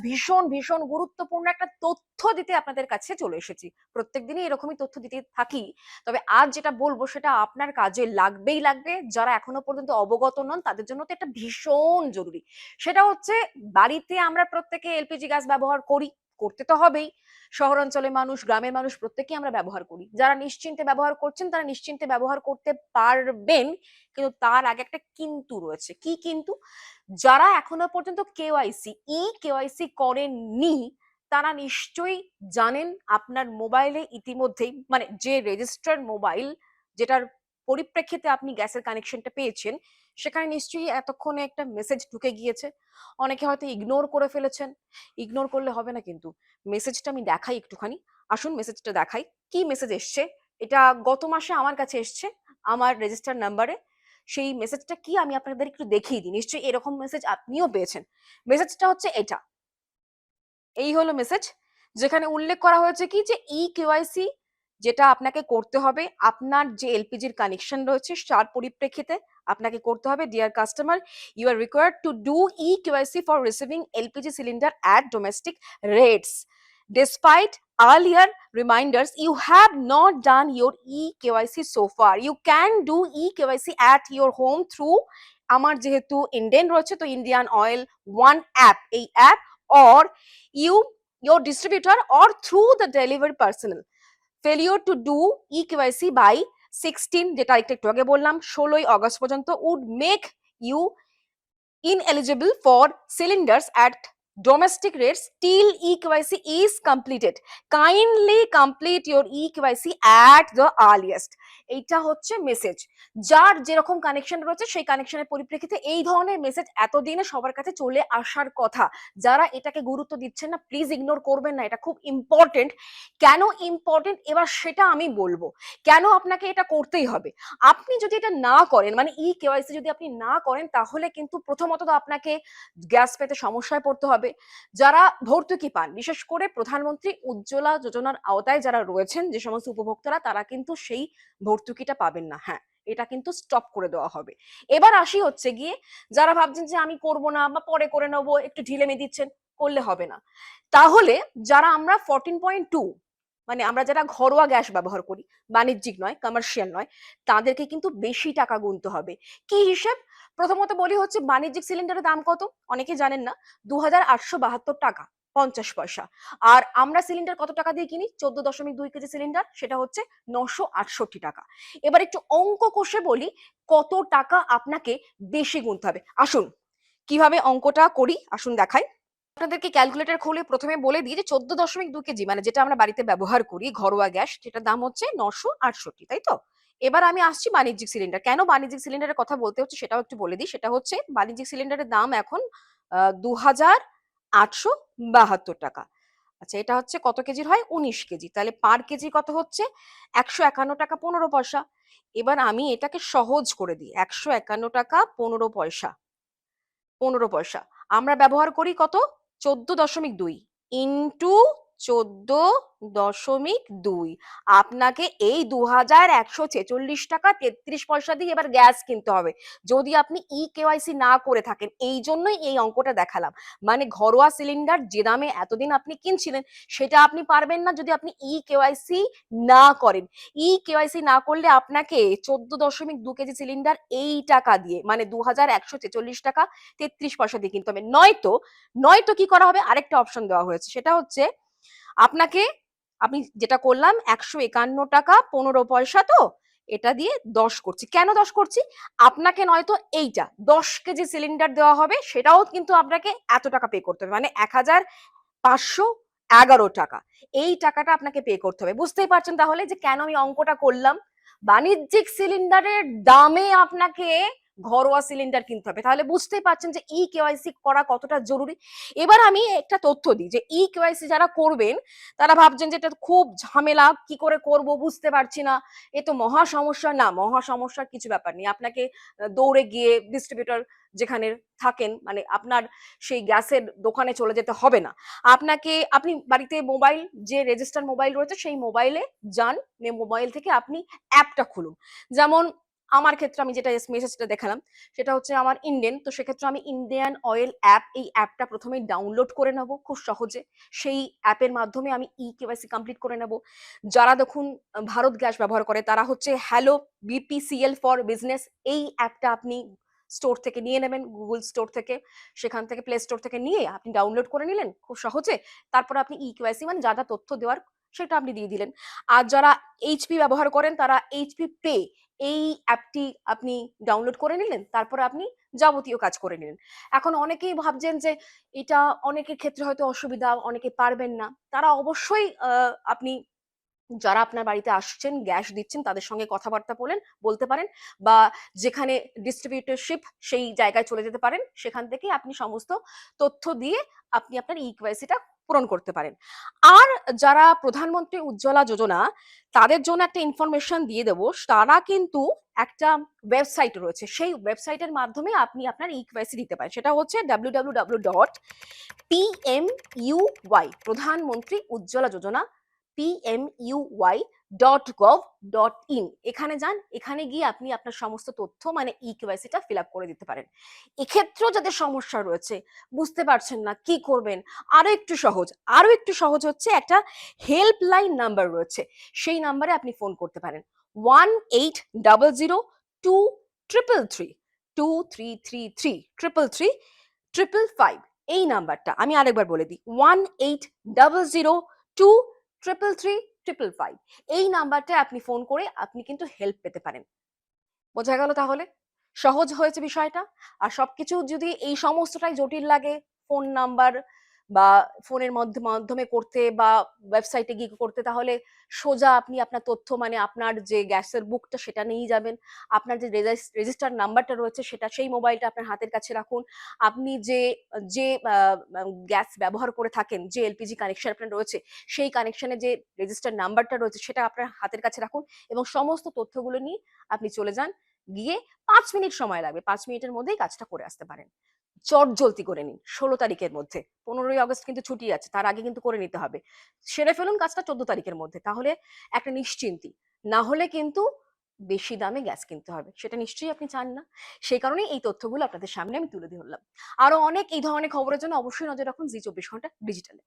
ভীষণ ভীষণ গুরুত্বপূর্ণ একটা তথ্য দিতে আপনাদের কাছে চলে এসেছি। প্রত্যেকদিনই এরকমই তথ্য দিতে থাকি, তবে আজ যেটা বলবো সেটা আপনার কাজে লাগবেই লাগবে। যারা এখনো পর্যন্ত অবগত নন তাদের জন্য তো এটা ভীষণ জরুরি। সেটা হচ্ছে, বাড়িতে আমরা প্রত্যেকে এলপিজি গ্যাস ব্যবহার করি, করতে তো হবেই। শহরাঞ্চলের মানুষ, গ্রামের মানুষ প্রত্যেকেই আমরা ব্যবহার করি। যারা নিশ্চিন্তে ব্যবহার করছেন তারা নিশ্চিন্তে ব্যবহার করতে পারবেন, কিন্তু তার আগে একটা কিন্তু রয়েছে। কি কিন্তু? যারা এখনো পর্যন্ত কেওয়াইসি করেননি তারা নিশ্চয়ই জানেন আপনার মোবাইলে ইতিমধ্যেই, মানে যে রেজিস্টার্ড মোবাইল যেটার পরিপ্রেক্ষিতে আপনি গ্যাসের কানেকশনটা পেয়েছেন, সেখানে নিশ্চয়ই এতক্ষণে একটা মেসেজ ঢুকে গিয়েছে। অনেকে হয়তো ইগনোর করে ফেলেছেন। ইগনোর করলে হবে না কিন্তু, মেসেজটা আমি দেখাই একটুখানি। আসুন মেসেজটা দেখাই। কি মেসেজ এসছে? এটা গত মাসে আমার কাছে এসছে, আমার রেজিস্টার নাম্বারে। সেই মেসেজটা কি আমি আপনাদের একটু দেখিয়ে দিই, নিশ্চয়ই এরকম মেসেজ আপনিও পেয়েছেন। মেসেজটা হচ্ছে এটা, এই হলো মেসেজ, যেখানে উল্লেখ করা হয়েছে কি যে কেওয়াইসি যেটা আপনাকে করতে হবে আপনার যে এলপিজির কানেকশন রয়েছে তার পরিপ্রেক্ষিতে আপনাকে করতে হবে। Dear customer, you are required to do KYC for receiving LPG cylinder at domestic rates. Despite earlier reminders, you have not done your eKYC so far. You can do eKYC at your home through আমার যেহেতু Indian রয়েছে তো Indian oil one app, এই app, or you your distributor or through the delivery personnel. Failure to do eKYC by 16, যেটা একটু আগে বললাম 16 August পর্যন্ত would make you ineligible for cylinders at domestic rates till eKYC is completed. Kindly complete your eKYC at the earliest. এইটা হচ্ছে message. যার যেরকম connection রয়েছে সেই কানেকশনের পরিপ্রেক্ষিতে এই ধরনের মেসেজ এতদিনে সবার কাছে চলে আসার কথা। যারা এটাকে গুরুত্ব দিচ্ছেন না, প্লিজ ইগনোর করবেন না, এটা খুব ইম্পর্টেন্ট। কেন ইম্পর্টেন্ট এবার সেটা আমি বলবো। কেন আপনাকে এটা করতেই হবে? আপনি যদি এটা না করেন, মানে কেওয়াইসি যদি আপনি না করেন, তাহলে কিন্তু প্রথমত তো আপনাকে গ্যাস পেতে সমস্যায় পড়তে হবে। যারা ভর্তুকি পান, বিশেষ করে প্রধানমন্ত্রী উজ্জ্বলা যোজনার আওতায় যারা রয়েছেন যে সমস্ত উপভোক্তারা, তারা কিন্তু সেই ভর্তুকিটা পাবেন না। হ্যাঁ, এটা কিন্তু স্টপ করে দেওয়া হবে। এবার আসি হচ্ছে গিয়ে, যারা ভাবছেন যে আমি করব না বা পরে করে নেবো, একটু ঢিলেমি দিচ্ছেন, করলে হবে না। তাহলে যারা আমরা 14.2, মানে আমরা যারা ঘরোয়া গ্যাস ব্যবহার করি, বাণিজ্যিক নয়, কমার্শিয়াল নয়, তাদেরকে কিন্তু বেশি টাকা গুনতে হবে। কি হিসেব? প্রথমত বলি হচ্ছে, বাণিজ্যিক সিলিন্ডারের দাম কত অনেকে জানেন না, 2872 টাকা 50 পয়সা। আর আমরা সিলিন্ডার কত টাকা দিয়ে কিনি? 14.2 কেজি সিলিন্ডার, সেটা হচ্ছে 968 টাকা। এবার একটু অঙ্ক কষে বলি, কত টাকা আপনাকে বেশি গুনতে হবে। আসুন কিভাবে অঙ্কটা করি, আসুন দেখাই। আপনাদেরকে ক্যালকুলেটর খুলে প্রথমে বলে দিই যে 14.2 কেজি, মানে যেটা আমরা বাড়িতে ব্যবহার করি ঘরোয়া গ্যাস, সেটার দাম হচ্ছে 968, তাই তো? এবার আমি আসছি বাণিজ্যিক সিলিন্ডার। কেন বাণিজ্যিক সিলিন্ডারের কথা বলতে হচ্ছে সেটাও একটু বলে দিই। সেটা হচ্ছে, বাণিজ্যিক সিলিন্ডারের দাম এখন 2872 টাকা। আচ্ছা, এটা হচ্ছে কত কেজির হয়? 19 কেজি। তাহলে পার কেজি কত হচ্ছে? 151 টাকা 15 পয়সা। এবার আমি এটাকে সহজ করে দিই, 151 টাকা 15 পয়সা। আমরা ব্যবহার করি কত? 14.2 ইন্টু 14.2। আপনাকে এই 2146 টাকা 33 পয়সা দিয়ে এবার গ্যাস কিনতে হবে, যদি আপনি কেওয়াইসি না করে থাকেন। এই জন্যই এই অঙ্কটা দেখালাম। মানে ঘরোয়া সিলিন্ডার যে দামে এতদিন আপনি কিনছিলেন, সেটা আপনি পারবেন না যদি আপনি কেওয়াইসি না করেন। কেওয়াইসি না করলে আপনাকে 14.2 কেজি সিলিন্ডার এই টাকা দিয়ে, মানে 2146 টাকা 33 পয়সা দিয়ে কিনতে হবে। নয়তো নয়তো কি করা হবে, আরেকটা অপশন দেওয়া হয়েছে, সেটা হচ্ছে আপনাকে, আমি যেটা করলাম 151 টাকা 15 পয়সা, তো এটা দিয়ে 10 করছি। কেন 10 করছি? আপনাকে নয়তো এইটা 10 কেজি সিলিন্ডার দেওয়া হবে, সেটাও কিন্তু আপনাকে এত টাকা পে করতে হবে, মানে 1511 টাকা। এই টাকাটা আপনাকে পে করতে হবে। বুঝতেই পারছেন তাহলে যে কেন আমি অঙ্কটা করলাম। বাণিজ্যিক সিলিন্ডারের দামে আপনাকে ঘরোয়া সিলিন্ডার কিনতে হবে। তাহলে বুঝতেই পারছেন যে কেওয়াইসি করা কতটা জরুরি। এবার আমি একটা তথ্য দিই যে কেওয়াইসি যারা করবেন, তারা ভাবছেন যে এটা খুব ঝামেলা, কি করে করব বুঝতে পারছি না, এ তো মহা সমস্যা। না, মহা সমস্যার কিছু ব্যাপার নেই। আপনাকে দৌড়ে গিয়ে ডিস্ট্রিবিউটর যেখানে থাকেন, মানে আপনার সেই গ্যাসের দোকানে চলে যেতে হবে না। আপনি বাড়িতে মোবাইল, যে রেজিস্টার মোবাইল রয়েছে সেই মোবাইলে যান, মোবাইল থেকে আপনি অ্যাপটা খুলুন। যেমন আমার ক্ষেত্রে আমি যেটা মেসেজটা দেখালাম সেটা হচ্ছে আমার ইন্ডিয়ান, তো সেক্ষেত্রে আমি ইন্ডিয়ান অয়েল অ্যাপ, এই অ্যাপটা প্রথমেই ডাউনলোড করে নেব খুব সহজে। সেই অ্যাপের মাধ্যমে আমি কেওয়াইসি কমপ্লিট করে নেব। যারা দেখুন ভারত গ্যাস ব্যবহার করে তারা হচ্ছে হ্যালো বিপিসিএল ফর বিজনেস, এই অ্যাপটা আপনি স্টোর থেকে নিয়ে নেবেন, গুগল স্টোর থেকে, সেখান থেকে প্লে স্টোর থেকে নিয়ে আপনি ডাউনলোড করে নিলেন খুব সহজে। তারপর আপনি কেওয়াইসি মানে যা যা তথ্য দেওয়ার সেটা আপনি দিয়ে দিলেন। আর যারা এইচপি ব্যবহার করেন তারা এইচপি পে, এই অ্যাপটি আপনি ডাউনলোড করে নিলেন, তারপরে আপনি যাবতীয় কাজ করে নিলেন। এখন অনেকেই ভাবছেন যে এটা অনেকের ক্ষেত্রে হয়তো অসুবিধা, অনেকে পারবেন না, তারা অবশ্যই আপনি যারা আপনার বাড়িতে আসছেন গ্যাস দিচ্ছেন তাদের সঙ্গে কথাবার্তা বলতে পারেন, বা যেখানে ডিস্ট্রিবিউটরশিপ সেই জায়গায় চলে যেতে পারেন, সেখান থেকে আপনি সমস্ত তথ্য দিয়ে আপনি আপনার ইকেওয়াইসিটা পূরণ করতে পারেন। আর যারা প্রধানমন্ত্রী উজ্জ্বলা যোজনা, তাদের জন্য একটা ইনফরমেশন দিয়ে দেবো, তারা কিন্তু একটা ওয়েবসাইট রয়েছে, সেই ওয়েবসাইটের মাধ্যমে আপনি আপনার ইকেওয়াইসি দিতে পারেন। সেটা হচ্ছে www.pmuy, প্রধানমন্ত্রী উজ্জ্বলা যোজনা, pmuy.gov.in, এখানে যান, এখানে গিয়ে আপনি আপনার সমস্ত তথ্য মানে ইকেওয়াইসিটা ফিল আপ করে দিতে পারেন। এক্ষেত্রেও যাদের সমস্যা রয়েছে, বুঝতে পারছেন না কি করবেন, আরো একটু সহজ হচ্ছে একটা হেল্পলাইন নাম্বার রয়েছে, সেই নাম্বারে আপনি ফোন করতে পারেন 180023332333 এই নাম্বারটা আমি আরেকবার বলে দিই, 18002333 এই নাম্বারটা আপনি ফোন করে আপনি কিন্তু হেল্প পেতে পারেন। বোঝা গেল তাহলে? সহজ হয়েছে বিষয়টা। আর সবকিছু যদি এই সমস্তটাই জটিল লাগে, ফোন নাম্বার বা ফোনের মাধ্যমে করতে বা ওয়েবসাইটে গিয়ে করতে, তাহলে সোজা আপনি আপনার তথ্য মানে আপনার যে গ্যাসের বুকটা সেটা নিয়েই যাবেন। আপনার যে রেজিস্টার নাম্বারটা রয়েছে সেটা, সেই মোবাইলটা আপনার হাতের কাছে রাখুন। আপনি যে যে আ আ গ্যাস ব্যবহার করে থাকেন, যে এলপিজি কানেকশন আপনার রয়েছে, সেই কানেকশনের যে রেজিস্টার নাম্বারটা রয়েছে সেটা আপনার হাতের কাছে রাখুন এবং সমস্ত তথ্যগুলো নিয়ে আপনি চলে যান। গিয়ে ৫ মিনিট সময় লাগবে। ৫ মিনিটের মধ্যেই কাজটা করে আসতে পারেন। চটজলদি করে নিন ১৬ তারিখের মধ্যে। ১৫ই আগস্ট কিন্তু ছুটি আছে। তার আগে কিন্তু করে নিতে হবে। সেরে ফেলুন কাজটা ১৪ তারিখের মধ্যে। তাহলে একটা নিশ্চিন্তি। না হলে কিন্তু বেশি দামে গ্যাস কিনতে হবে। সেটা নিশ্চয়ই আপনি চান না। সেই কারণেই এই তথ্যগুলো আপনাদের সামনে আমি তুলে ধরলাম। আরো অনেক এই ধরনের খবরের জন্য অবশ্যই নজর রাখুন জি ২৪ ঘন্টা ডিজিটালে।